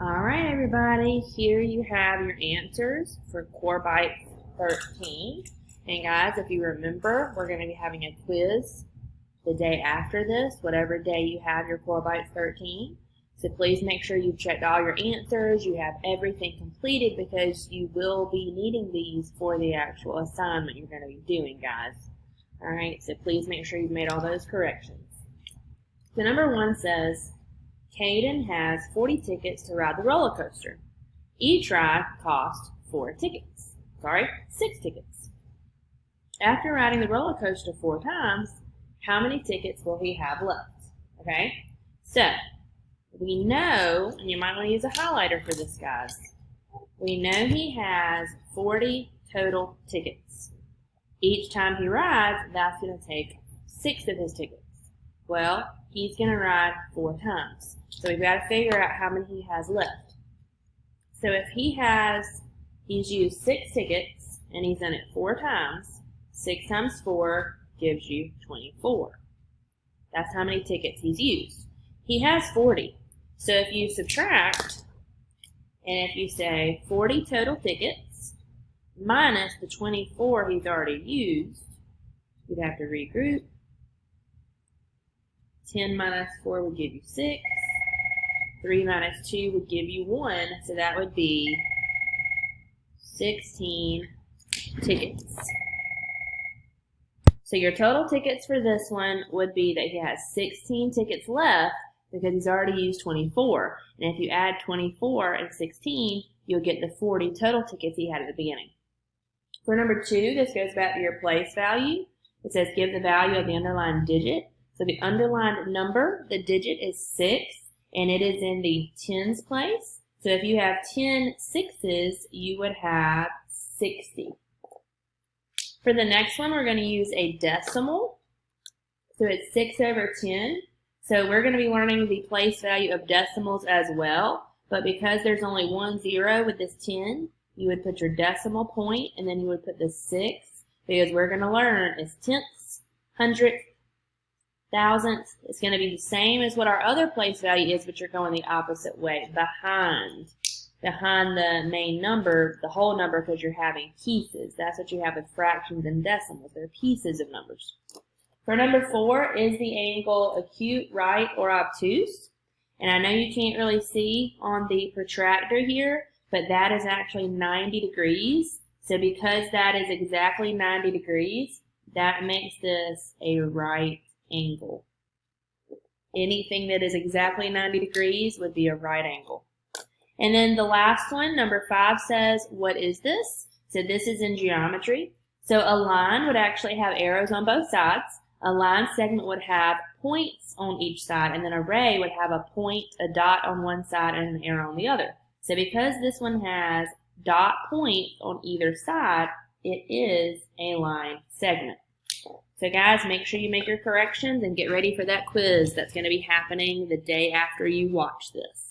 All right, everybody, here you have your answers for Core Bytes 13. And guys, if you remember, we're going to be having a quiz the day after this, whatever day you have your Core Bytes 13. So please make sure you've checked all your answers, you have everything completed, because you will be needing these for the actual assignment you're going to be doing, guys. All right, so please make sure you've made all those corrections. So number 1 says, Caden has 40 tickets to ride the roller coaster. Each ride cost 6 tickets. After riding the roller coaster 4 times, how many tickets will he have left? Okay, so we know, and you might want to use a highlighter for this, guys. We know he has 40 total tickets. Each time he rides, that's going to take 6 of his tickets. Well, he's going to ride 4 times. So we've got to figure out how many he has left. So if he's used 6 tickets and he's done it 4 times, 6 times 4 gives you 24. That's how many tickets he's used. He has 40. So if you subtract, and if you say 40 total tickets minus the 24 he's already used, you'd have to regroup. 10 minus 4 would give you 6. 3 minus 2 would give you 1, so that would be 16 tickets. So your total tickets for this one would be that he has 16 tickets left because he's already used 24. And if you add 24 and 16, you'll get the 40 total tickets he had at the beginning. For number 2, this goes back to your place value. It says give the value of the underlined digit. So the underlined number, the digit is 6. And it is in the tens place. So if you have 10 sixes, you would have 60. For the next one, we're going to use a decimal. So it's 6 over 10. So we're going to be learning the place value of decimals as well. But because there's only 1 0 with this 10, you would put your decimal point, and then you would put the 6. Because we're going to learn is tenths, hundredths, thousandths. It's going to be the same as what our other place value is, but you're going the opposite way, behind the main number, the whole number, because you're having pieces. That's what you have with fractions and decimals. They're pieces of numbers. For number 4 is the angle acute, right, or obtuse. And I know you can't really see on the protractor here, but that is actually 90 degrees. So because that is exactly 90 degrees, that makes this a right angle. Anything that is exactly 90 degrees would be a right angle. And then the last one, number 5, says, what is this? So this is in geometry. So a line would actually have arrows on both sides. A line segment would have points on each side, and then a ray would have a point, a dot on one side, and an arrow on the other. So because this one has dot points on either side, it is a line segment. So guys, make sure you make your corrections and get ready for that quiz that's going to be happening the day after you watch this.